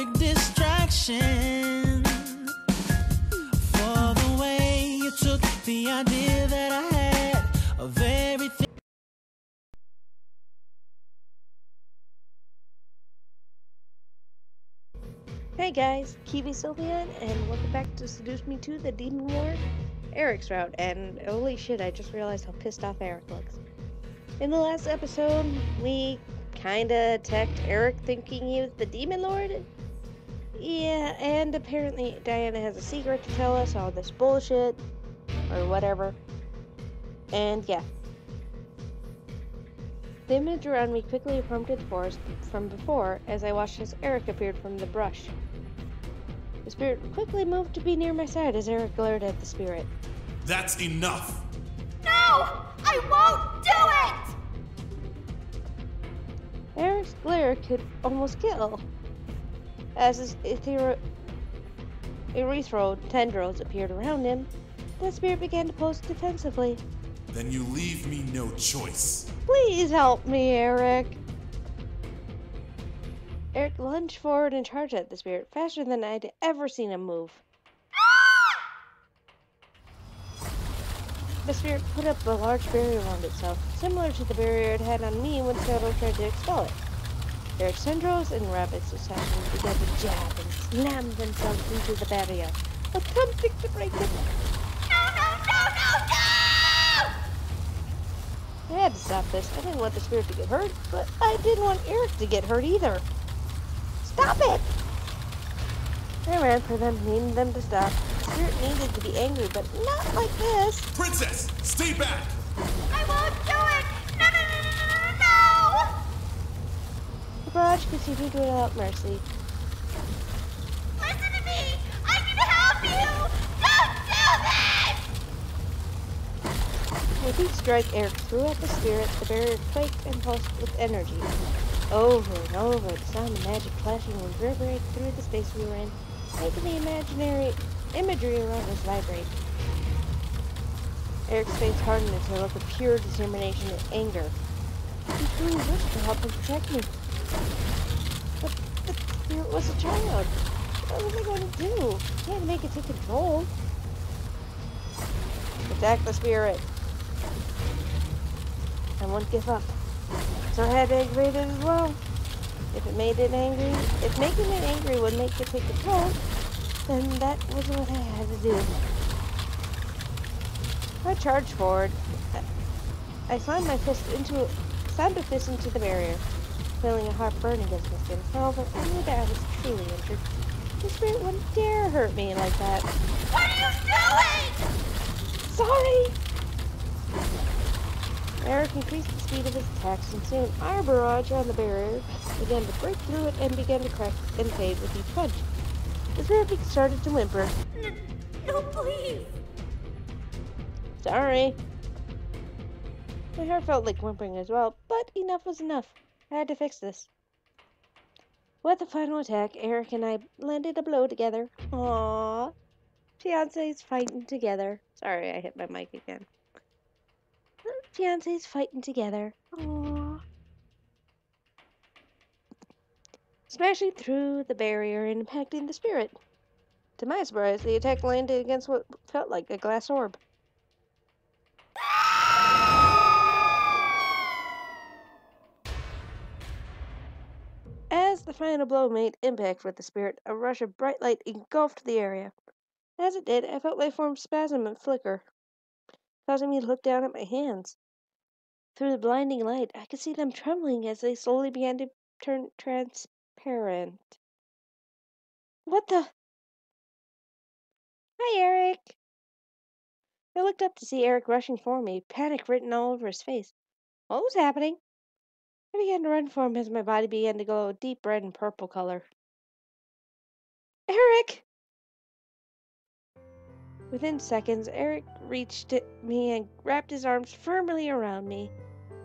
perfect distraction for the way you took the idea that I had of everything. Hey guys, KiwiSylveon, and welcome back to Seduce Me to the Demon War, Erik's route, and holy shit, I just realized how pissed off Erik looks. In the last episode, we kinda attacked Erik thinking he was the Demon Lord. Yeah, and apparently Diana has a secret to tell us, all this bullshit, or whatever. And yeah. The image around me quickly affirmed its force from before as I watched as Erik appeared from the brush. The spirit quickly moved to be near my side as Erik glared at the spirit. That's enough! No! I won't do it! Erik's glare could almost kill. As his erythro tendrils appeared around him, the spirit began to pose defensively. Then you leave me no choice. Please help me, Erik! Erik lunged forward and charged at the spirit faster than I'd ever seen him move. The spirit put up a large barrier around itself, similar to the barrier it had on me when Shadow tried to expel it. Erik's tendrils in rapid succession began to jab and slam themselves into the barrier, attempting to break it. No, no, no, no, no! I had to stop this. I didn't want the spirit to get hurt, but I didn't want Erik to get hurt either. Stop it! I ran for them, needing them to stop. The spirit needed to be angry, but not like this. Princess, stay back! I won't do it! No, no, no, no, no, no, no! The barrage continued without mercy. Listen to me! I can help you! Don't do this! With each strike Erik threw at the spirit, the barrier quaked and pulsed with energy. Over and over, the sound of magic flashing reverberated through the space we were in, making the imaginary imagery around us vibrate. Erik's face hardened into a look of pure determination and anger. He truly wished to help and protect me. But the spirit was a child. What was I going to do? I can't make it take control. Attack the spirit. I won't give up. So I had to aggravate it as well. If making it angry would make it take control, then that was what I had to do. I charged forward. I slammed a fist into the barrier, feeling a hot burn against my skin. However, I knew that I was truly injured. The spirit wouldn't dare hurt me like that. What are you doing? Sorry! Erik increased the speed of his attacks, and soon our barrage on the barrier began to break through it and began to crack and fade with each punch. The spirit started to whimper. No, please! Sorry. My heart felt like whimpering as well, but enough was enough. I had to fix this. With the final attack, Erik and I landed a blow together. Aww. Fiancés fighting together. Sorry, I hit my mic again. Fiancés fighting together. Aww. Smashing through the barrier and impacting the spirit. To my surprise, the attack landed against what felt like a glass orb. As the final blow made impact with the spirit, a rush of bright light engulfed the area. As it did, I felt my form spasm and flicker, causing me to look down at my hands. Through the blinding light, I could see them trembling as they slowly began to turn transparent. What the? Hi, Erik! I looked up to see Erik rushing for me, panic written all over his face. What was happening? I began to run for him as my body began to glow a deep red and purple color. Erik! Within seconds, Erik reached me and wrapped his arms firmly around me,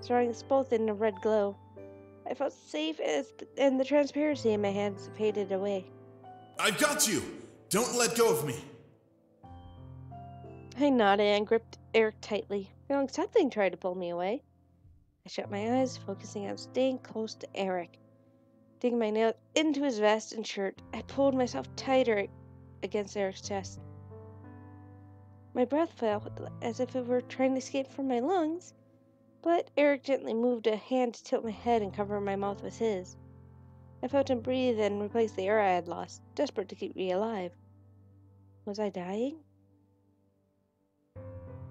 throwing us both in a red glow. I felt safe and the transparency in my hands faded away. I've got you! Don't let go of me! I nodded and gripped Erik tightly, feeling something try to pull me away. I shut my eyes, focusing on staying close to Erik. Digging my nails into his vest and shirt, I pulled myself tighter against Eric's chest. My breath felt as if it were trying to escape from my lungs, but Erik gently moved a hand to tilt my head and cover my mouth with his. I felt him breathe and replace the air I had lost, desperate to keep me alive. Was I dying?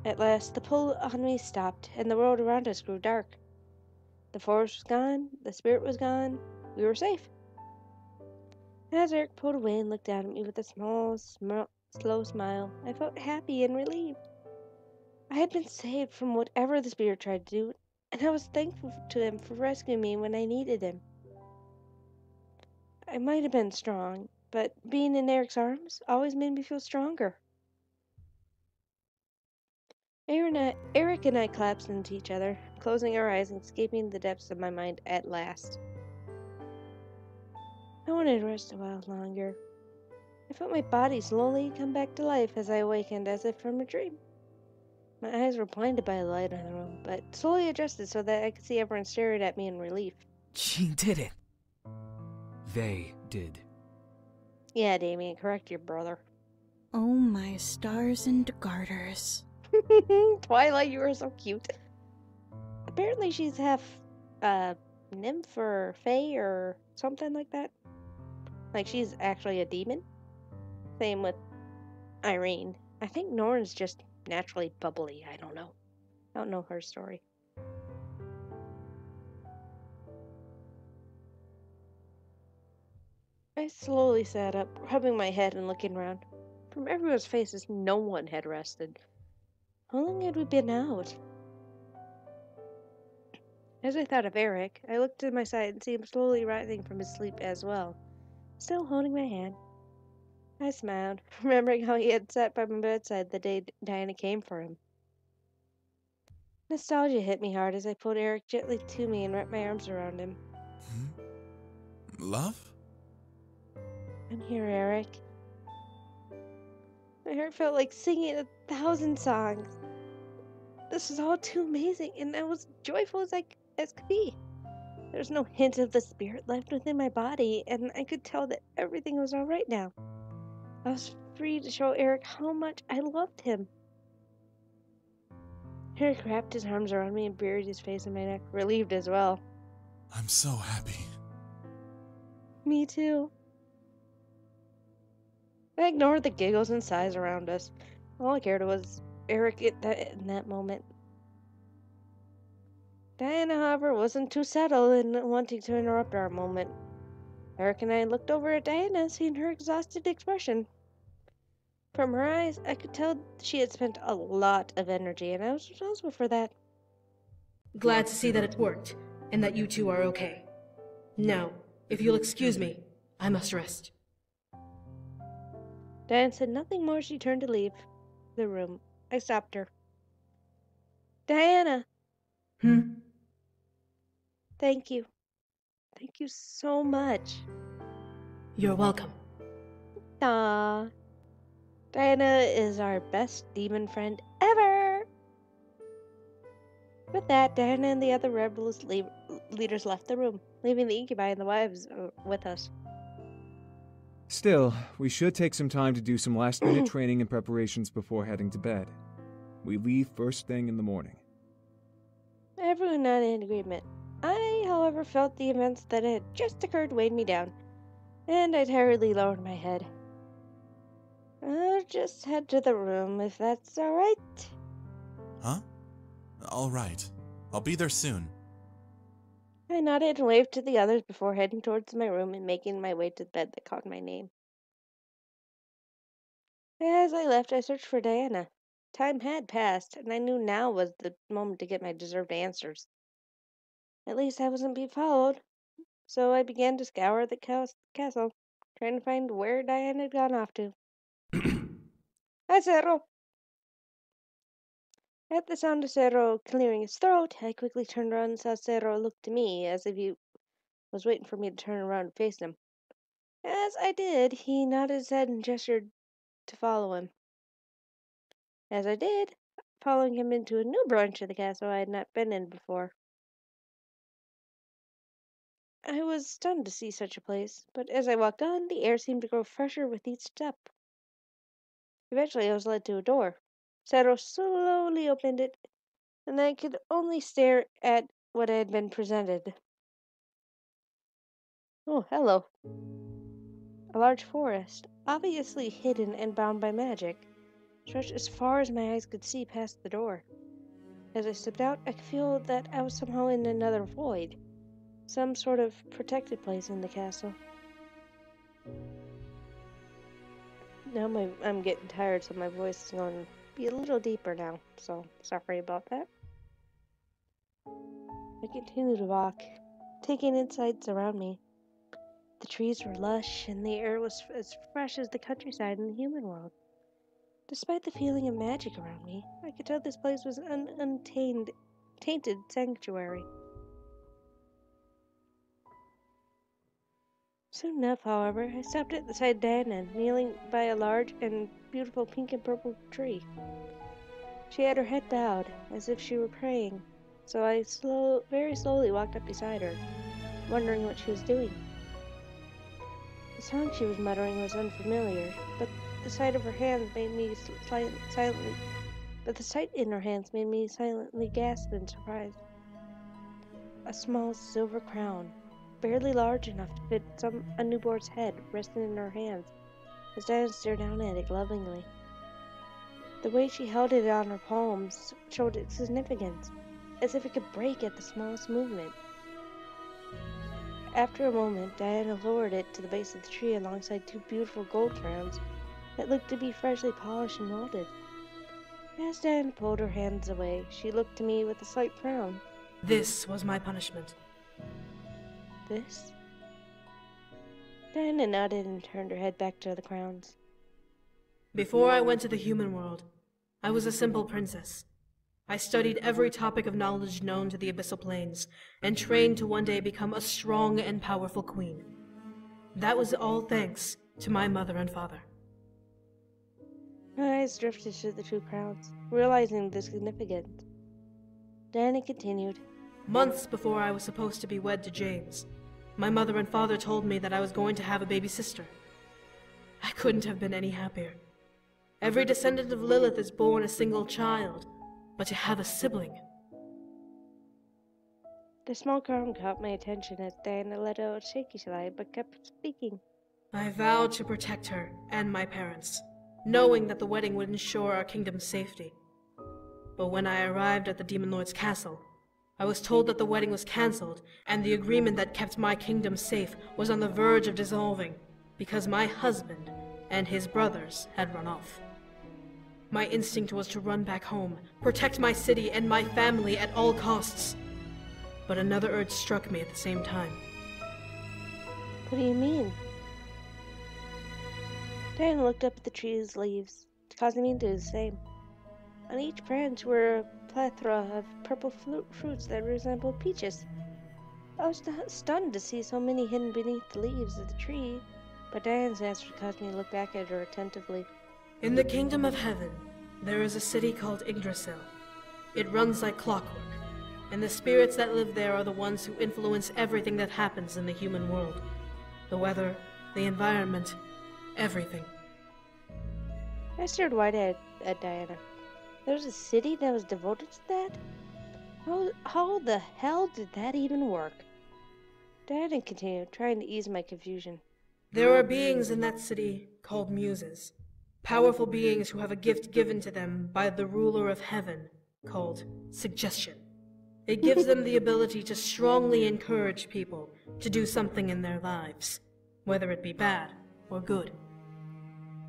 At last, the pull on me stopped, and the world around us grew dark. The forest was gone, the spirit was gone, we were safe. As Erik pulled away and looked down at me with a slow smile, I felt happy and relieved. I had been saved from whatever the spirit tried to do, and I was thankful to him for rescuing me when I needed him. I might have been strong, but being in Erik's arms always made me feel stronger. Erik and I collapsed into each other, closing our eyes and escaping the depths of my mind at last. I wanted to rest a while longer. I felt my body slowly come back to life as I awakened as if from a dream. My eyes were blinded by the light in the room, but slowly adjusted so that I could see everyone staring at me in relief. She did it. They did. Yeah, Damien, correct your brother. Oh my stars and garters. Twilight, you are so cute. Apparently she's half, nymph or fae or something like that. Like she's actually a demon. Same with Irene. I think Norn's just naturally bubbly. I don't know. I don't know her story. I slowly sat up, rubbing my head and looking around. From everyone's faces, no one had rested. How long had we been out? As I thought of Erik, I looked to my side and see him slowly rising from his sleep as well, still holding my hand. I smiled, remembering how he had sat by my bedside the day Diana came for him. Nostalgia hit me hard as I pulled Erik gently to me and wrapped my arms around him. Love? I'm here, Erik. My heart felt like singing 1,000 songs. This was all too amazing, and I was joyful as could be. There was no hint of the spirit left within my body, and I could tell that everything was all right now. I was free to show Erik how much I loved him. Erik wrapped his arms around me and buried his face in my neck, relieved as well. I'm so happy. Me too. I ignored the giggles and sighs around us. All I cared was Erik in that moment. Diana, however, wasn't too settled in wanting to interrupt our moment. Erik and I looked over at Diana, seeing her exhausted expression. From her eyes, I could tell she had spent a lot of energy, and I was responsible for that. Glad to see that it worked, and that you two are okay. Now, if you'll excuse me, I must rest. Diana said nothing more as she turned to leave the room. I stopped her. Diana! Thank you. Thank you so much. You're welcome. Aww. Diana is our best demon friend ever! With that, Diana and the other rebels leaders left the room, leaving the incubi and the wives with us. Still, we should take some time to do some last-minute training and preparations before heading to bed. We leave first thing in the morning. Everyone nodded in agreement. I, however, felt the events that had just occurred weighed me down, and I tiredly lowered my head. I'll just head to the room if that's alright. Huh? All right. I'll be there soon. I nodded and waved to the others before heading towards my room and making my way to the bed that called my name. As I left, I searched for Diana. Time had passed, and I knew now was the moment to get my deserved answers. At least I wasn't being followed, so I began to scour the castle, trying to find where Diana had gone off to. Hi, Cero! At the sound of Cero clearing his throat, I quickly turned around and saw Cero look to me as if he was waiting for me to turn around and face him. As I did, he nodded his head and gestured to follow him. As I did, following him into a new branch of the castle I had not been in before. I was stunned to see such a place, but as I walked on, the air seemed to grow fresher with each step. Eventually, I was led to a door. Shadow slowly opened it, and I could only stare at what I had been presented. Oh, hello. A large forest, obviously hidden and bound by magic, stretched as far as my eyes could see past the door. As I stepped out, I could feel that I was somehow in another void, some sort of protected place in the castle. Now I'm getting tired, so my voice is going to be a little deeper now, so sorry about that. I continued to walk, taking in sights around me. The trees were lush, and the air was as fresh as the countryside in the human world. Despite the feeling of magic around me, I could tell this place was an tainted sanctuary. Soon enough, however, I stopped at the side of Diana, kneeling by a large and beautiful pink and purple tree. She had her head bowed, as if she were praying, so I very slowly walked up beside her, wondering what she was doing. The song she was muttering was unfamiliar, but the sight of her hands made me the sight in her hands made me silently gasp in surprise. A small silver crown, barely large enough to fit a newborn's head, rested in her hands as Diana stared down at it lovingly. The way she held it on her palms showed its significance, as if it could break at the smallest movement. After a moment, Diana lowered it to the base of the tree alongside two beautiful gold crowns that looked to be freshly polished and molded. As Diana pulled her hands away, she looked to me with a slight frown. This was my punishment. This? Diana nodded and turned her head back to the crowns. Before I went to the human world, I was a simple princess. I studied every topic of knowledge known to the abyssal planes, and trained to one day become a strong and powerful queen. That was all thanks to my mother and father. My eyes drifted to the two crowns, realizing the significance. Diana continued. Months before I was supposed to be wed to James, my mother and father told me that I was going to have a baby sister. I couldn't have been any happier. Every descendant of Lilith is born a single child, but to have a sibling. The small crown caught my attention as Diana let out a shaky sigh but kept speaking. I vowed to protect her and my parents, knowing that the wedding would ensure our kingdom's safety. But when I arrived at the Demon Lord's castle, I was told that the wedding was cancelled, and the agreement that kept my kingdom safe was on the verge of dissolving, because my husband and his brothers had run off. My instinct was to run back home, protect my city and my family at all costs. But another urge struck me at the same time. What do you mean? Diana looked up at the tree's leaves, causing me to do the same. On each branch were a plethora of purple fruits that resembled peaches. I was stunned to see so many hidden beneath the leaves of the tree, but Diana's answer caused me to look back at her attentively. In the kingdom of heaven, there is a city called Yggdrasil. It runs like clockwork, and the spirits that live there are the ones who influence everything that happens in the human world. The weather, the environment, everything. I stared wide-eyed at Diana. There was a city that was devoted to that? How the hell did that even work? Diana continued, trying to ease my confusion. There are beings in that city called muses. Powerful beings who have a gift given to them by the ruler of heaven, called suggestion. It gives them the ability to strongly encourage people to do something in their lives, whether it be bad or good.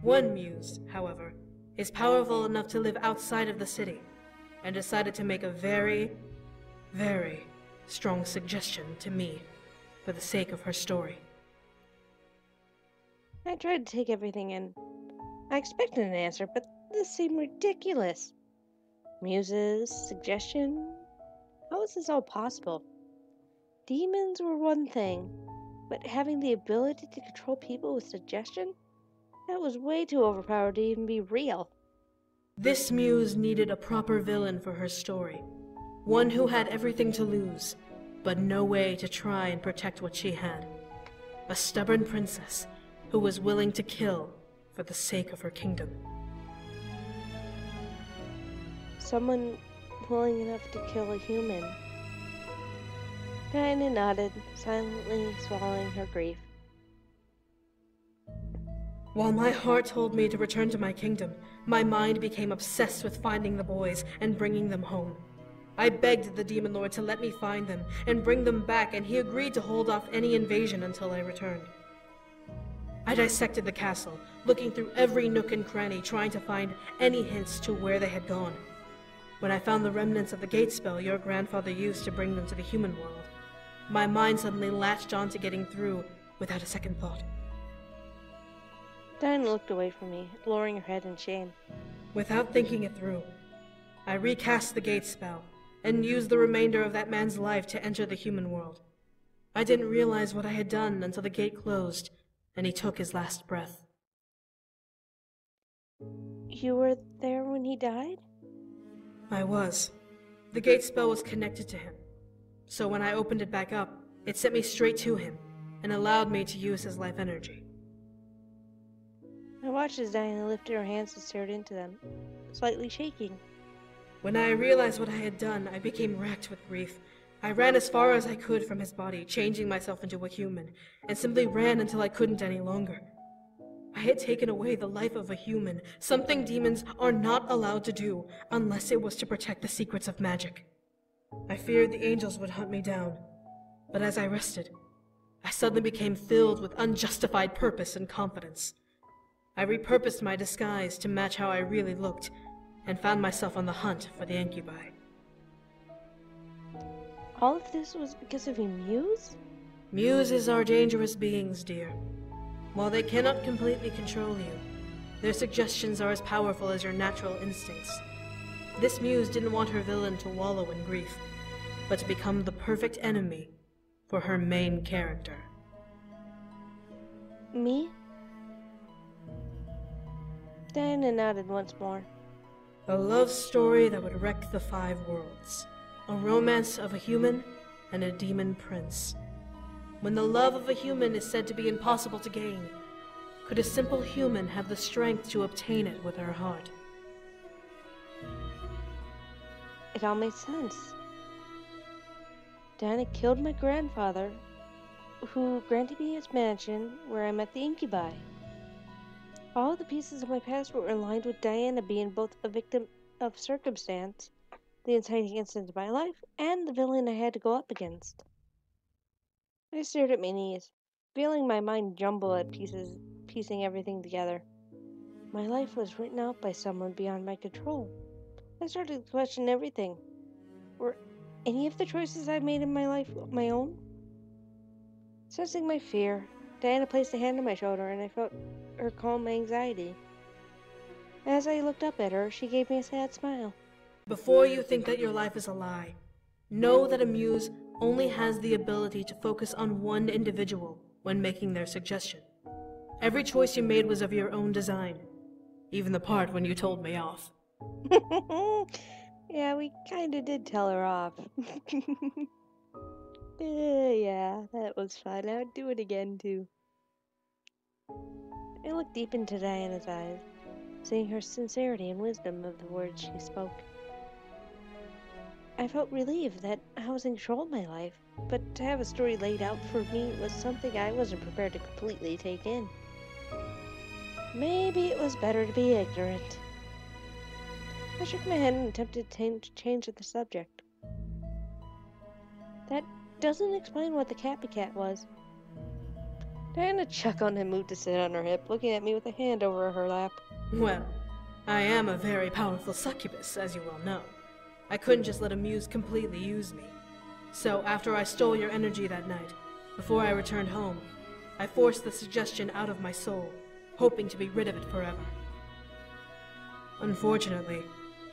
One muse, however, is powerful enough to live outside of the city, and decided to make a very, very strong suggestion to me for the sake of her story. I tried to take everything in. I expected an answer, but this seemed ridiculous. Muses, suggestion? How is this all possible? Demons were one thing, but having the ability to control people with suggestion? That was way too overpowered to even be real. This muse needed a proper villain for her story. One who had everything to lose, but no way to try and protect what she had. A stubborn princess who was willing to kill for the sake of her kingdom. Someone willing enough to kill a human. Diana nodded, silently swallowing her grief. While my heart told me to return to my kingdom, my mind became obsessed with finding the boys and bringing them home. I begged the Demon Lord to let me find them and bring them back, and he agreed to hold off any invasion until I returned. I dissected the castle, looking through every nook and cranny, trying to find any hints to where they had gone. When I found the remnants of the gate spell your grandfather used to bring them to the human world, my mind suddenly latched on to getting through without a second thought. Diana looked away from me, lowering her head in shame. Without thinking it through, I recast the gate spell and used the remainder of that man's life to enter the human world. I didn't realize what I had done until the gate closed and he took his last breath. You were there when he died? I was. The gate spell was connected to him, so when I opened it back up, it sent me straight to him and allowed me to use his life energy. I watched as Diana lifted her hands and stared into them, slightly shaking. When I realized what I had done, I became racked with grief. I ran as far as I could from his body, changing myself into a human, and simply ran until I couldn't any longer. I had taken away the life of a human, something demons are not allowed to do unless it was to protect the secrets of magic. I feared the angels would hunt me down, but as I rested, I suddenly became filled with unjustified purpose and confidence. I repurposed my disguise to match how I really looked, and found myself on the hunt for the incubi. All of this was because of a muse? Muses are dangerous beings, dear. While they cannot completely control you, their suggestions are as powerful as your natural instincts. This muse didn't want her villain to wallow in grief, but to become the perfect enemy for her main character. Me? Diana nodded once more. A love story that would wreck the 5 worlds. A romance of a human and a demon prince. When the love of a human is said to be impossible to gain, could a simple human have the strength to obtain it with her heart? It all made sense. Diana killed my grandfather, who granted me his mansion where I met the incubi. All the pieces of my past were aligned with Diana being both a victim of circumstance, the inciting incident of my life, and the villain I had to go up against. I stared at my knees, feeling my mind jumble at pieces, piecing everything together. My life was written out by someone beyond my control. I started to question everything. Were any of the choices I made in my life my own? Sensing my fear, Diana placed a hand on my shoulder and I felt her calm anxiety. As I looked up at her, she gave me a sad smile. Before you think that your life is a lie, know that a muse only has the ability to focus on one individual when making their suggestion. Every choice you made was of your own design, even the part when you told me off. Yeah, we kinda did tell her off. Yeah, that was fun. I would do it again, too. I looked deep into Diana's eyes, seeing her sincerity and wisdom of the words she spoke. I felt relieved that I was in control of my life, but to have a story laid out for me was something I wasn't prepared to completely take in. Maybe it was better to be ignorant. I shook my head and attempted to change the subject. That doesn't explain what the Cappy Cat was. Diana chuckled and moved to sit on her hip, looking at me with a hand over her lap. Well, I am a very powerful succubus, as you well know. I couldn't just let a muse completely use me. So after I stole your energy that night, before I returned home, I forced the suggestion out of my soul, hoping to be rid of it forever. Unfortunately,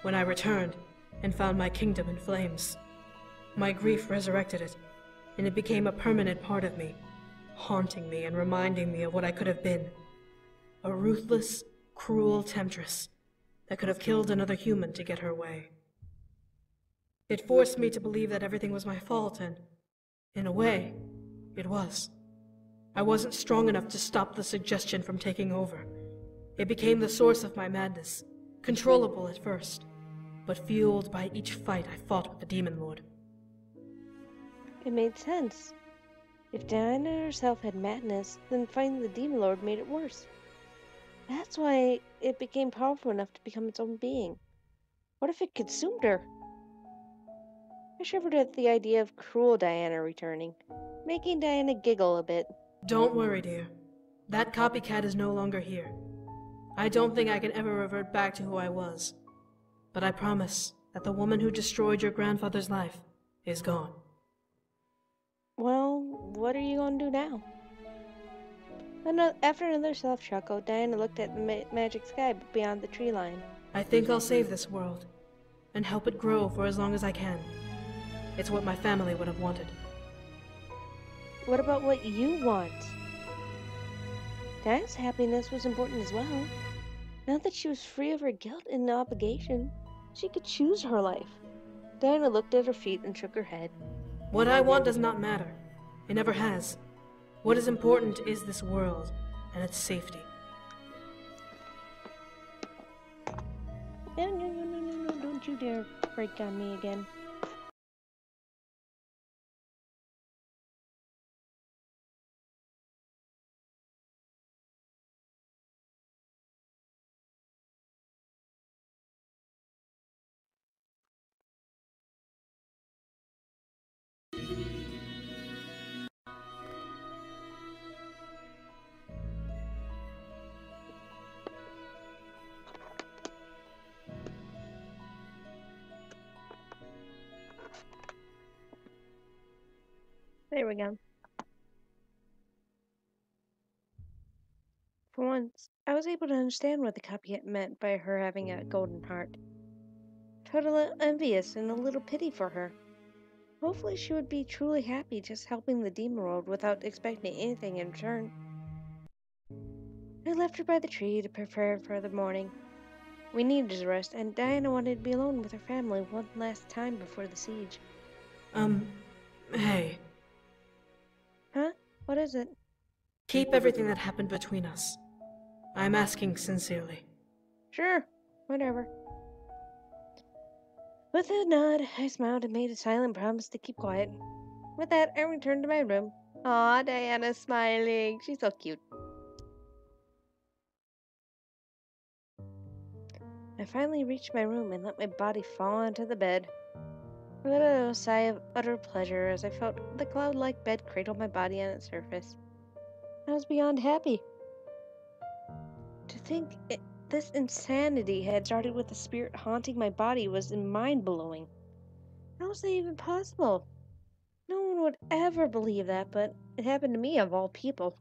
when I returned and found my kingdom in flames, my grief resurrected it, and it became a permanent part of me, haunting me and reminding me of what I could have been. A ruthless, cruel temptress that could have killed another human to get her way. It forced me to believe that everything was my fault, and In a way, it was. I wasn't strong enough to stop the suggestion from taking over. It became the source of my madness, controllable at first, but fueled by each fight I fought with the Demon Lord. It made sense. If Diana herself had madness, then fighting the Demon Lord made it worse. That's why it became powerful enough to become its own being. What if it consumed her? I shivered at the idea of cruel Diana returning, making Diana giggle a bit. Don't worry, dear. That copycat is no longer here. I don't think I can ever revert back to who I was. But I promise that the woman who destroyed your grandfather's life is gone. Well, what are you going to do now? After another soft chuckle, Diana looked at the magic sky beyond the tree line. I think I'll save this world, and help it grow for as long as I can. It's what my family would have wanted. What about what you want? Diana's happiness was important as well. Now that she was free of her guilt and obligation, she could choose her life. Diana looked at her feet and shook her head. What I want does not matter. It never has. What is important is this world and its safety. No, don't you dare break on me again. There we go. For once, I was able to understand what the copycat meant by her having a golden heart. I felt a little envious and a little pity for her. Hopefully she would be truly happy just helping the demon world without expecting anything in return. I left her by the tree to prepare for the morning. We needed to rest, and Diana wanted to be alone with her family one last time before the siege. Hey. Huh? What is it? Keep everything that happened between us. I'm asking sincerely. Sure, whatever. With a nod, I smiled and made a silent promise to keep quiet. With that, I returned to my room. Aw, Diana's smiling. She's so cute. I finally reached my room and let my body fall onto the bed. I let out a sigh of utter pleasure as I felt the cloud-like bed cradle my body on its surface. I was beyond happy. To think this insanity had started with the spirit haunting my body was mind-blowing. How was that even possible? No one would ever believe that, but it happened to me of all people.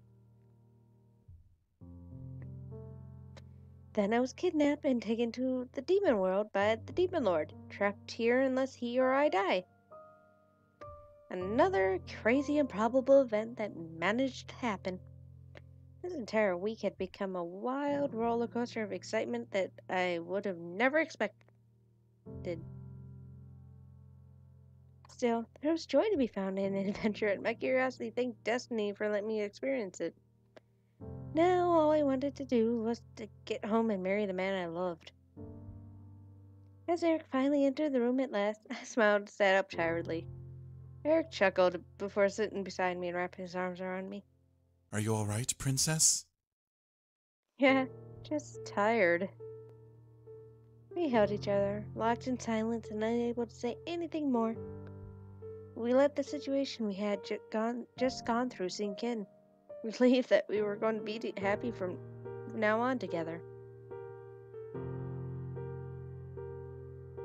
Then I was kidnapped and taken to the demon world by the demon lord, trapped here unless he or I die. Another crazy improbable event that managed to happen. This entire week had become a wild roller coaster of excitement that I would have never expected. Still, there was joy to be found in an adventure, and my curiosity thanked destiny for letting me experience it. Now all I wanted to do was to get home and marry the man I loved. As Erik finally entered the room at last, I smiled and sat up tiredly. Erik chuckled before sitting beside me and wrapping his arms around me. Are you all right, princess? Yeah, just tired. We held each other, locked in silence and unable to say anything more. We let the situation we had just gone through sink in, relieved that we were going to be happy from now on together.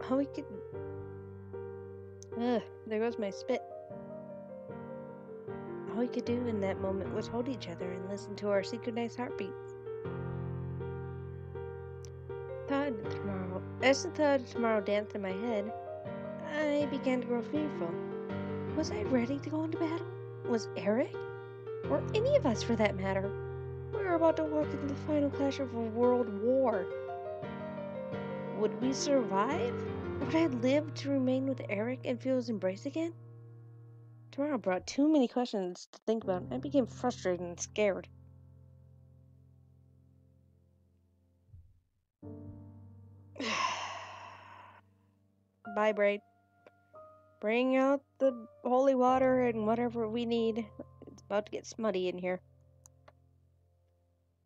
All we could... Ugh, there goes my spit. All we could do in that moment was hold each other and listen to our synchronized heartbeats. As the thought of tomorrow danced in my head, I began to grow fearful. Was I ready to go into battle? Was Erik? Or any of us for that matter? We were about to walk into the final clash of a world war. Would we survive? Would I live to remain with Erik and feel his embrace again? Tomorrow brought too many questions to think about. I became frustrated and scared. Vibrate. Bring out the holy water and whatever we need. It's about to get smutty in here.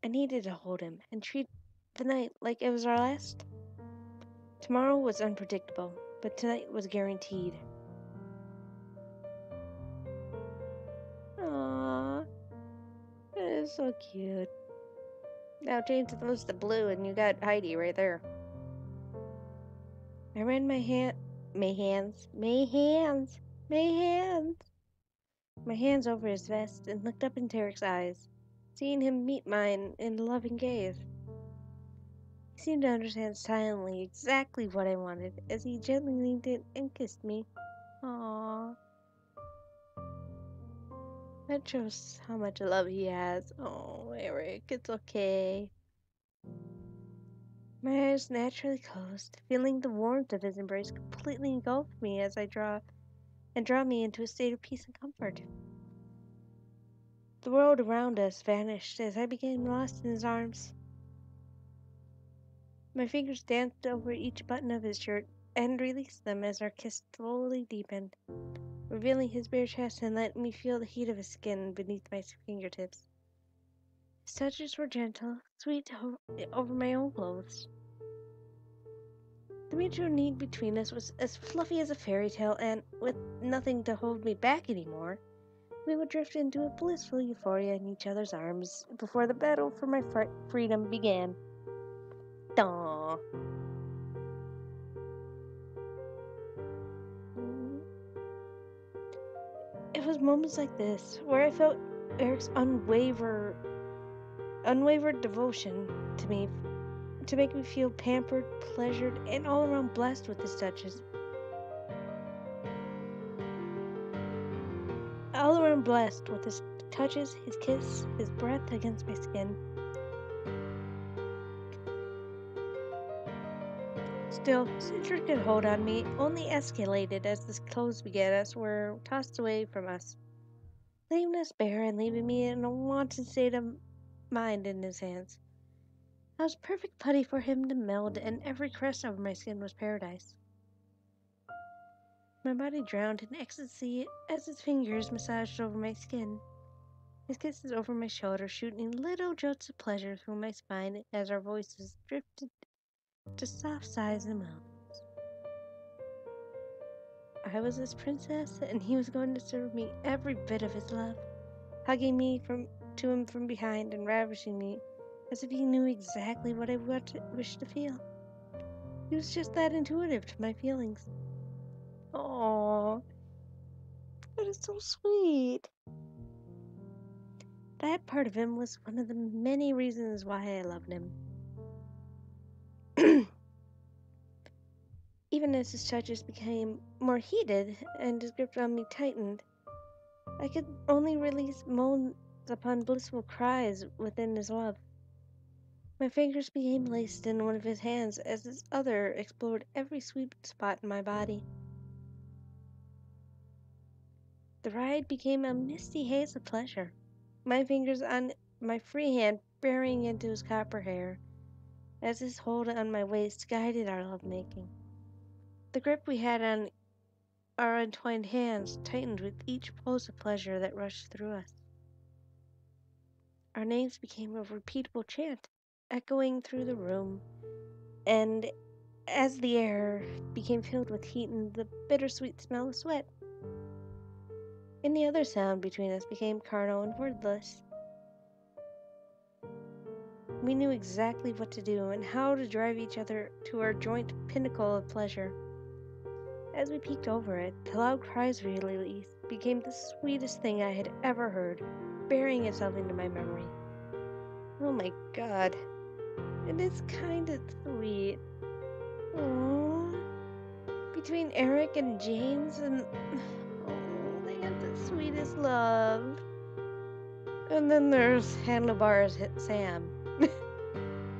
I needed to hold him and treat the night like it was our last. Tomorrow was unpredictable, but tonight was guaranteed. Aww. It is so cute. Now change those to blue and you got Heidi right there. I ran my hands over his vest and looked up into Eric's eyes, seeing him meet mine in a loving gaze. He seemed to understand silently exactly what I wanted as he gently leaned in and kissed me. Aww. That shows how much love he has. Oh, Erik, it's okay. My eyes naturally closed, feeling the warmth of his embrace completely engulf me as I draw me into a state of peace and comfort. The world around us vanished as I became lost in his arms. My fingers danced over each button of his shirt and released them as our kiss slowly deepened, revealing his bare chest and letting me feel the heat of his skin beneath my fingertips. His touches were gentle, sweet over my own clothes. The mutual need between us was as fluffy as a fairy tale, and with nothing to hold me back anymore, we would drift into a blissful euphoria in each other's arms before the battle for my freedom began. Aww. It was moments like this where I felt Erik's unwavered devotion to me, to make me feel pampered, pleasured, and all around blessed with his touches. All around blessed with his touches, his kiss, his breath against my skin. Still, his intricate hold on me only escalated as the clothes began us were tossed away from us, leaving us bare and leaving me in a wanton state of mind in his hands. I was perfect putty for him to meld, and every caress over my skin was paradise. My body drowned in ecstasy as his fingers massaged over my skin, his kisses over my shoulder shooting little jolts of pleasure through my spine as our voices drifted to soft sighs and moans. I was his princess, and he was going to serve me every bit of his love, hugging me to him from behind and ravishing me as if he knew exactly what I wished to feel. He was just that intuitive to my feelings. Aww, that is so sweet. That part of him was one of the many reasons why I loved him. Even as his touches became more heated and his grip on me tightened, I could only release moans upon blissful cries within his love. My fingers became laced in one of his hands as his other explored every sweet spot in my body. The ride became a misty haze of pleasure, my fingers on my free hand burying into his copper hair as his hold on my waist guided our lovemaking. The grip we had on our entwined hands tightened with each pulse of pleasure that rushed through us. Our names became a repeatable chant, echoing through the room, and as the air became filled with heat and the bittersweet smell of sweat, any other sound between us became carnal and wordless. We knew exactly what to do and how to drive each other to our joint pinnacle of pleasure. As we peeked over it, the loud cries we released became the sweetest thing I had ever heard, burying itself into my memory. Oh my god. It is kinda sweet. Aww. Between Erik and James and... Oh, they had the sweetest love. And then there's Handlebars Sam.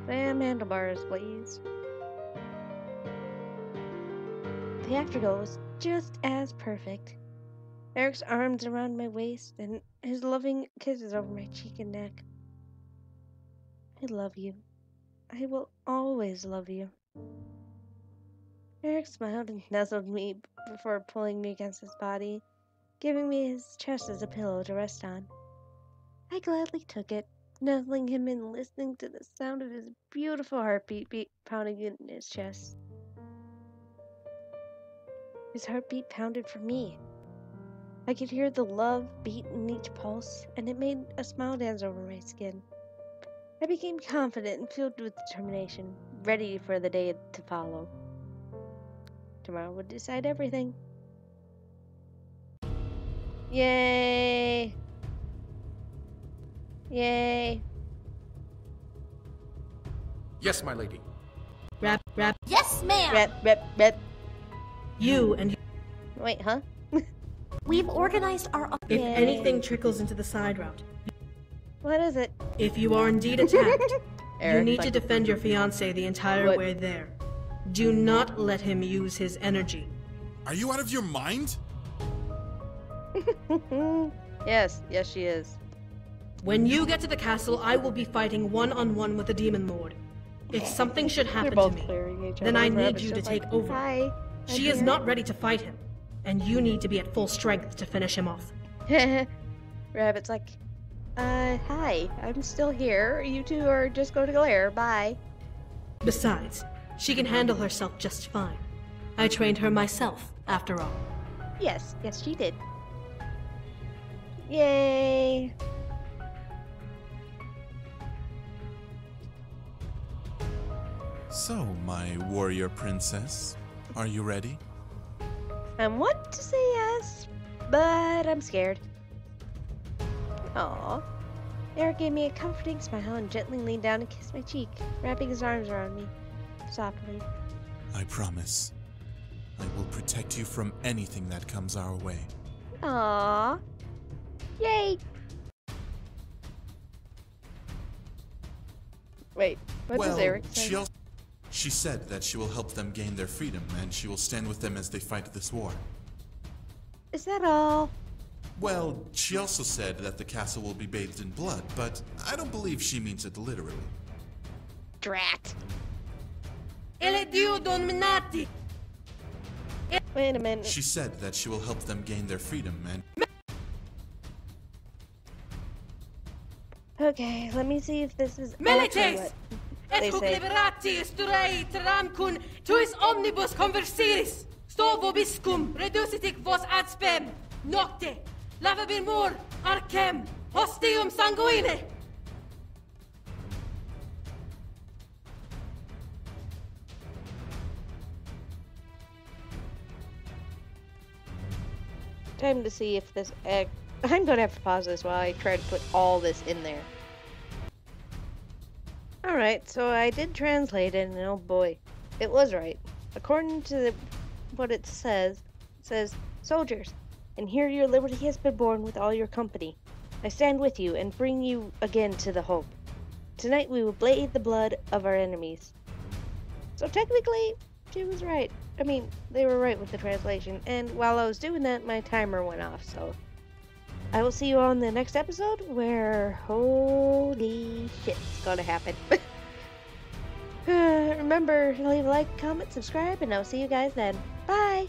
Sam Handlebars, please. The afterglow was just as perfect. Eric's arms around my waist and his loving kisses over my cheek and neck. I love you. I will always love you. Erik smiled and nuzzled me before pulling me against his body, giving me his chest as a pillow to rest on. I gladly took it, nuzzling him and listening to the sound of his beautiful heartbeat pounding in his chest. His heartbeat pounded for me. I could hear the love beat in each pulse, and it made a smile dance over my skin. I became confident and filled with determination, ready for the day to follow. Tomorrow would decide everything. Yay! Yay! Yes, my lady. Rap. Yes, ma'am. Rep. You and Wait, huh? We've organized our... if Yay. anything trickles into the side route. What is it? If you are indeed attacked, you Erik, need to like- defend your fiancé the entire What? way there. Do not let him use his energy. Are you out of your mind? Yes, she is. When you get to the castle, I will be fighting one-on-one with the Demon Lord. If something should They're happen to both me, clearing each then other. I need Rabbit's you to just take like, over. Hi. She is not ready to fight him, and you need to be at full strength to finish him off. Rabbit's like, hi, I'm still here. You two are just going to glare. Bye. Besides, she can handle herself just fine. I trained her myself, after all. Yes, she did. Yay. So, my warrior princess, are you ready? I want to say yes, but I'm scared. Aww. Erik gave me a comforting smile and gently leaned down and kissed my cheek, wrapping his arms around me, softly. I promise. I will protect you from anything that comes our way. Aww. Yay! Wait, what does Erik say? She said that she will help them gain their freedom, and she will stand with them as they fight this war. Is that all? Well, she also said that the castle will be bathed in blood, but I don't believe she means it literally. Drat. Ele Dio dominati! Wait a minute. She said that she will help them gain their freedom, and Okay, let me see if this is actually Milites! what Et they hoc say. liberati esturei tramcun tuis omnibus conversiris, sto vobiscum reducitic vos ad spem, nocte, lavabir mur, arcem, hostium sanguine! Time to see if this I'm gonna have to pause this while I try to put all this in there. Alright, so I did translate it, and oh boy, it was right. According to what it says, Soldiers, and here your liberty has been born with all your company. I stand with you and bring you again to the hope. Tonight we will bathe the blood of our enemies. So technically, she was right. I mean, they were right with the translation, and while I was doing that, my timer went off, so... I will see you on the next episode, where holy shit's gonna happen. Remember to leave a like, comment, subscribe, and I'll see you guys then. Bye!